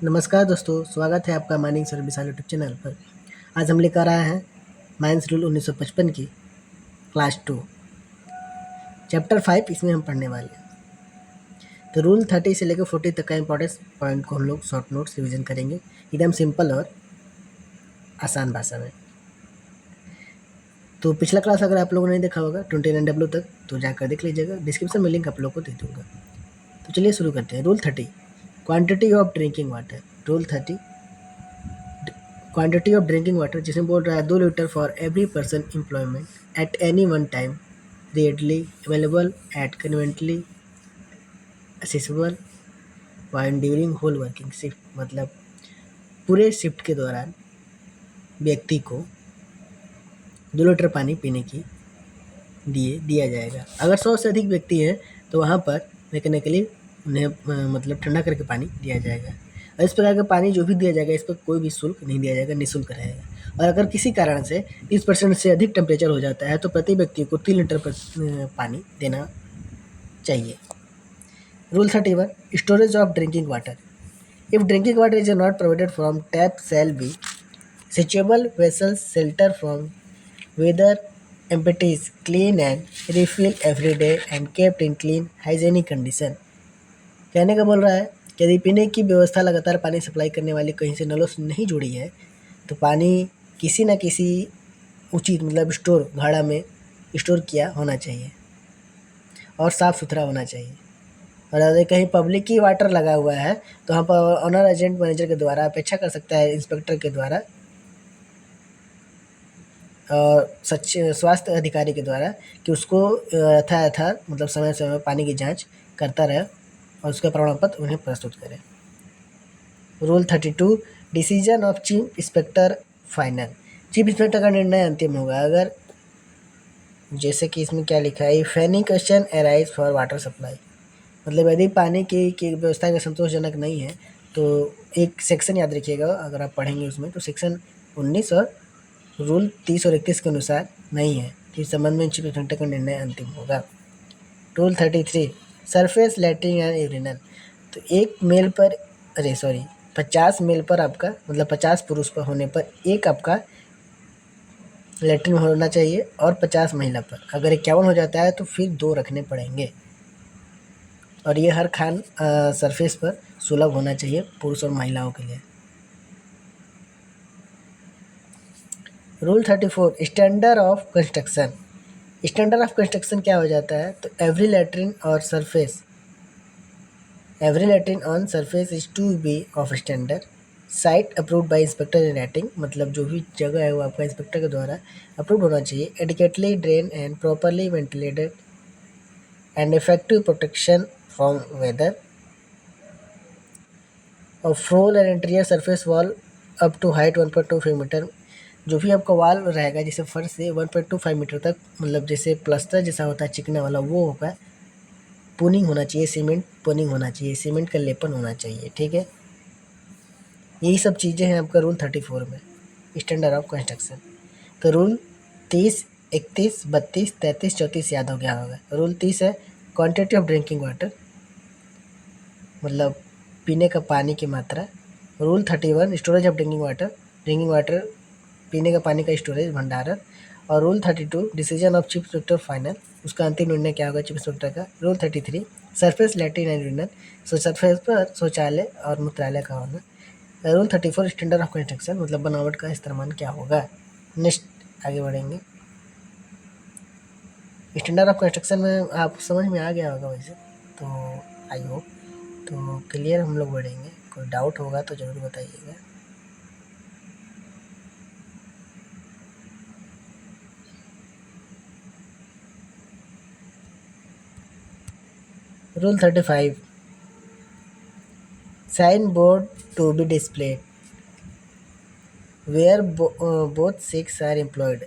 नमस्कार दोस्तों, स्वागत है आपका माइनिंग सर विशाल यूट्यूब चैनल पर। आज हम लेकर आए हैं माइंस रूल 1955 की क्लास 2 चैप्टर 5। इसमें हम पढ़ने वाले हैं। तो रूल 30 से लेकर 40 तक का इंपॉर्टेंस पॉइंट को हम लोग शॉर्ट नोट्स रिवीजन करेंगे, एकदम सिंपल और आसान भाषा में। तो पिछला क्लास अगर आप लोगों ने देखा होगा 29W तक, तो जाकर देख लीजिएगा, डिस्क्रिप्शन में लिंक आप लोग को दे दूँगा। तो चलिए शुरू करते हैं। Rule 30, quantity of drinking water. Rule 30, quantity of drinking water, जिसमें बोल रहा है 2 litre for every person employment at any one time, readily available at conveniently accessible wine during whole working shift. मतलब पूरे शिफ्ट के दौरान व्यक्ति को 2 लीटर पानी पीने की दिया जाएगा। अगर 100 से अधिक व्यक्ति हैं तो वहाँ पर मैकेनिकली उन्हें मतलब ठंडा करके पानी दिया जाएगा। और इस प्रकार का पानी जो भी दिया जाएगा, इस पर कोई भी शुल्क नहीं दिया जाएगा, निःशुल्क रहेगा। और अगर किसी कारण से 30% से अधिक टेम्परेचर हो जाता है तो प्रति व्यक्ति को 3 लीटर पानी देना चाहिए। Rule 31, storage of drinking water. If drinking water is not provided from tap shall be suitable vessels shelter from weather empties, clean and refill every day and kept in clean hygienic condition। कहने का बोल रहा है कि यदि पीने की व्यवस्था लगातार पानी सप्लाई करने वाली कहीं से नलों से नहीं जुड़ी है तो पानी किसी न किसी उचित मतलब स्टोर घड़ा में स्टोर किया होना चाहिए और साफ़ सुथरा होना चाहिए। और यदि कहीं पब्लिक की वाटर लगा हुआ है तो वहाँ पर ऑनर एजेंट मैनेजर के द्वारा अपेक्षा कर सकता है इंस्पेक्टर के द्वारा स्वास्थ्य अधिकारी के द्वारा कि उसको यथा मतलब समय समय पानी की जांच करता रहे और उसका प्रमाण पत्र उन्हें प्रस्तुत करें। Rule 32, decision of chief inspector final. Chief inspector का निर्णय अंतिम होगा अगर, जैसे कि इसमें क्या लिखा है, if any question arise for water supply. मतलब यदि पानी की व्यवस्था का संतोषजनक नहीं है तो एक सेक्शन याद रखिएगा, अगर आप पढ़ेंगे उसमें तो सेक्शन 19 और रूल 30 और 31 के अनुसार नहीं है, इस संबंध में चीफ इंस्पेक्टर का निर्णय अंतिम होगा। Rule 33, surface latrine and urinal. तो 50 मेल पर आपका मतलब 50 पुरुष पर होने पर एक आपका लैट्रिन होना चाहिए और 50 महिला पर। अगर 51 हो जाता है तो फिर 2 रखने पड़ेंगे और ये हर खान सरफेस पर सुलभ होना चाहिए पुरुष और महिलाओं के लिए। Rule 34, standard of construction. Standard of construction क्या हो जाता है, तो every latrine on surface is to be of standard site approved by inspector in writing. मतलब जो भी जगह है वो आपका इंस्पेक्टर के द्वारा अप्रूव होना चाहिए। Adequately drain and properly ventilated and effective protection from weather और floor and interior surface wall up to height 1.25 metre. जो भी आपका वॉल रहेगा जैसे फर्श से 1.25 मीटर तक, मतलब जैसे प्लास्टर जैसा होता है चिकना वाला, वो होगा। पुनिंग होना चाहिए, सीमेंट पुनिंग होना चाहिए, सीमेंट का लेपन होना चाहिए। ठीक है, यही सब चीज़ें हैं आपका रूल 34 में, स्टैंडर्ड ऑफ कंस्ट्रक्शन। तो रूल 30, 31, 32, 33, 34 याद हो गया होगा। रूल 30 है क्वांटिटी ऑफ ड्रिंकिंग वाटर, मतलब पीने का पानी की मात्रा। Rule 31, storage of drinking water पीने का पानी का स्टोरेज भंडारण। और rule 32, decision of chief inspector final, उसका अंतिम निर्णय क्या होगा चीफ इंस्पेक्टर का। Rule 33, surface latrine and urinal, surface पर शौचालय और मूत्रालय का होना। रूल 34, स्टैंडर्ड ऑफ कंस्ट्रक्शन, मतलब बनावट का इस्तेमाल क्या होगा। नेक्स्ट आगे बढ़ेंगे। स्टैंडर्ड ऑफ कंस्ट्रक्शन में आप समझ में आ गया होगा वैसे तो, आई होप। तो क्लियर हम लोग बढ़ेंगे, कोई डाउट होगा तो ज़रूर बताइएगा। Rule 35, sign board to be displayed where both sexes are employed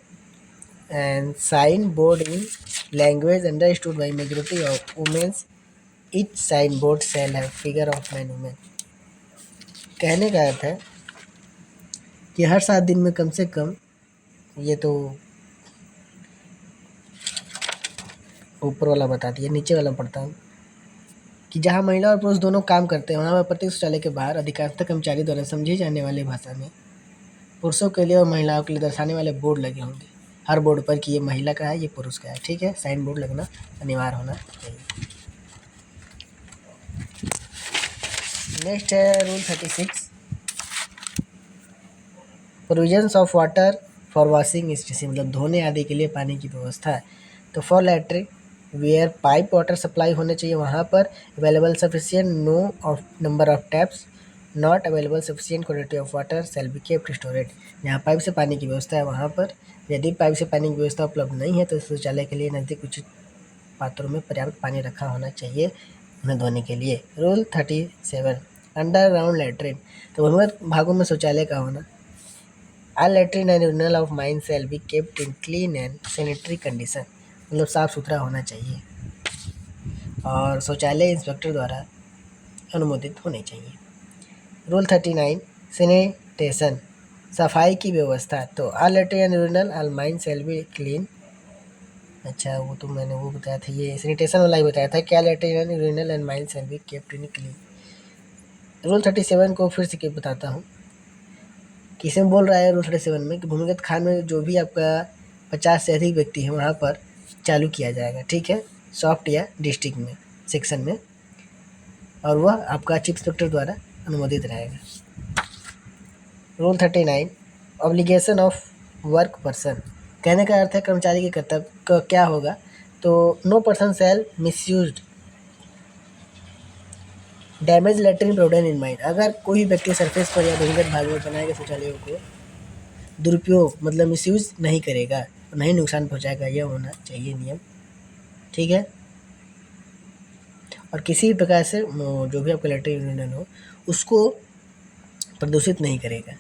and sign board in language understood by majority of women. Each sign board shall have figure of man woman। कहने का अर्थ है कि हर 7 दिन में कम से कम, ये तो ऊपर वाला बता दिया, नीचे वाला पढ़ता हूँ कि जहाँ महिला और पुरुष दोनों काम करते हैं वहाँ पर प्रत्येक शौचालय के बाहर अधिकांशतः कर्मचारी द्वारा समझी जाने वाली भाषा में पुरुषों के लिए और महिलाओं के लिए दर्शाने वाले बोर्ड लगे होंगे। हर बोर्ड पर कि ये महिला का है, ये पुरुष का है। ठीक है, साइन बोर्ड लगना अनिवार्य होना चाहिए। नेक्स्ट है rule 36, provisions of water for washing station, मतलब धोने आदि के लिए पानी की व्यवस्था है। तो for latrine where pipe water supply होने चाहिए वहाँ पर available sufficient no of number of taps not available sufficient quantity of water shall be kept stored. जहाँ पाइप से पानी की व्यवस्था है वहाँ पर, यदि पाइप से पानी की व्यवस्था उपलब्ध नहीं है तो शौचालय के लिए नज़दीक उचित पात्रों में पर्याप्त पानी रखा होना चाहिए उन्हें धोने के लिए। रूल 37, अंडरग्राउंड लैट्रिन, तो भूमिगत भागों में शौचालय का होना। All latrine and urinal of mine shall be kept in clean and sanitary condition, मतलब साफ़ सुथरा होना चाहिए और शौचालय इंस्पेक्टर द्वारा अनुमोदित होने चाहिए। रूल 39, सैनिटेशन, सफाई की व्यवस्था। तो all latrine and urinal all mine shall be clean. अच्छा, वो तो मैंने वो बताया था, ये सैनिटेशन वाला ही बताया था, क्या latrine and urinal and mine shell be kept in clean. Rule 37 को फिर से बताता हूँ, किसमें बोल रहा है रूल 37 में कि भूमिगत खान में जो भी आपका 50 से अधिक व्यक्ति है वहाँ पर चालू किया जाएगा। ठीक है, सॉफ्ट या डिस्ट्रिक्ट में सेक्शन में, और वह आपका चीफ इंस्पेक्टर द्वारा अनुमोदित रहेगा। Rule 39, obligation of work person, कहने का अर्थ है कर्मचारी के कर्तव्य क्या होगा। तो no person shall misused damage latrine provided in mind, अगर कोई व्यक्ति सरफेस पर या भूमिगत भाग में बनाए गए शौचालयों को दुरुपयोग मतलब मिसयूज नहीं करेगा, नहीं नुकसान पहुंचाएगा, यह होना चाहिए नियम। ठीक है, और किसी भी प्रकार से जो भी आपका लैट्रिन यूरिनल हो उसको प्रदूषित नहीं करेगा।